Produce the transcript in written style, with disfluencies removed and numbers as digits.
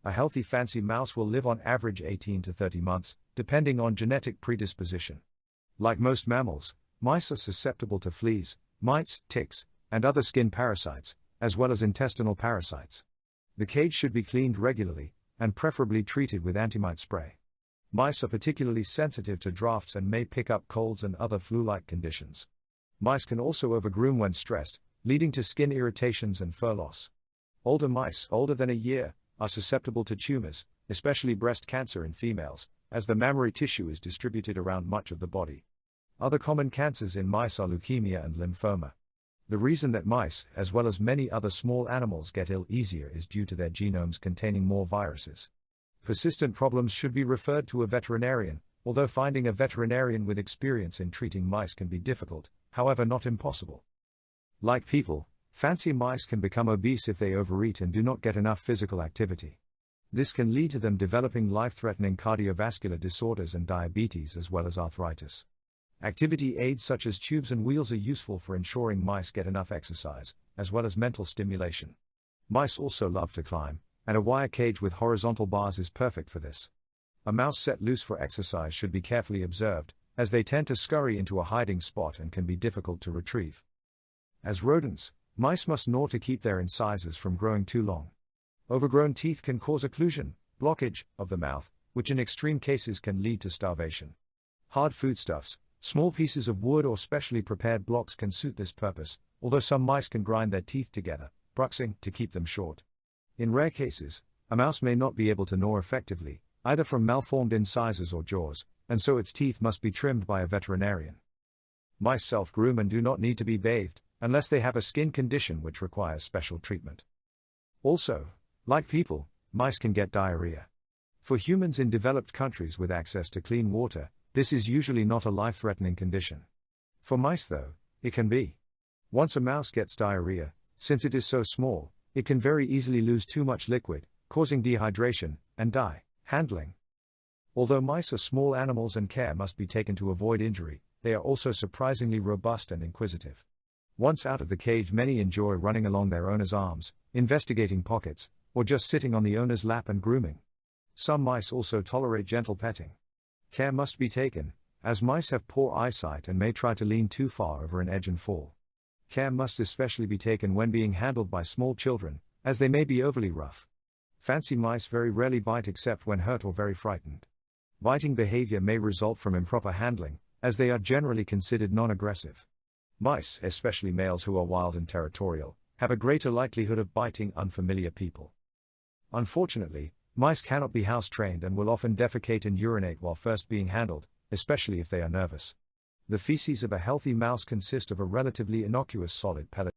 A healthy fancy mouse will live on average 18 to 30 months, depending on genetic predisposition. Like most mammals, mice are susceptible to fleas, mites, ticks, and other skin parasites, as well as intestinal parasites. The cage should be cleaned regularly, and preferably treated with antimite spray. Mice are particularly sensitive to drafts and may pick up colds and other flu-like conditions. Mice can also overgroom when stressed, leading to skin irritations and fur loss. Older mice, older than a year, are susceptible to tumors, especially breast cancer in females, as the mammary tissue is distributed around much of the body. Other common cancers in mice are leukemia and lymphoma. The reason that mice, as well as many other small animals, get ill easier is due to their genomes containing more viruses. Persistent problems should be referred to a veterinarian, although finding a veterinarian with experience in treating mice can be difficult, however not impossible. Like people, fancy mice can become obese if they overeat and do not get enough physical activity. This can lead to them developing life-threatening cardiovascular disorders and diabetes as well as arthritis. Activity aids such as tubes and wheels are useful for ensuring mice get enough exercise, as well as mental stimulation. Mice also love to climb, and a wire cage with horizontal bars is perfect for this. A mouse set loose for exercise should be carefully observed, as they tend to scurry into a hiding spot and can be difficult to retrieve. As rodents, mice must gnaw to keep their incisors from growing too long. Overgrown teeth can cause occlusion, blockage, of the mouth, which in extreme cases can lead to starvation. Hard foodstuffs, small pieces of wood or specially prepared blocks can suit this purpose, although some mice can grind their teeth together, bruxing, to keep them short. In rare cases, a mouse may not be able to gnaw effectively, either from malformed incisors or jaws, and so its teeth must be trimmed by a veterinarian. Mice self-groom and do not need to be bathed, unless they have a skin condition which requires special treatment. Also, like people, mice can get diarrhea. For humans in developed countries with access to clean water, this is usually not a life-threatening condition. For mice though, it can be. Once a mouse gets diarrhea, since it is so small, it can very easily lose too much liquid, causing dehydration, and die. Handling. Although mice are small animals and care must be taken to avoid injury, they are also surprisingly robust and inquisitive. Once out of the cage, many enjoy running along their owner's arms, investigating pockets, or just sitting on the owner's lap and grooming. Some mice also tolerate gentle petting. Care must be taken, as mice have poor eyesight and may try to lean too far over an edge and fall. Care must especially be taken when being handled by small children, as they may be overly rough. Fancy mice very rarely bite except when hurt or very frightened. Biting behavior may result from improper handling, as they are generally considered non-aggressive. Mice, especially males who are wild and territorial, have a greater likelihood of biting unfamiliar people. Unfortunately, mice cannot be house-trained and will often defecate and urinate while first being handled, especially if they are nervous. The feces of a healthy mouse consist of a relatively innocuous solid pellet.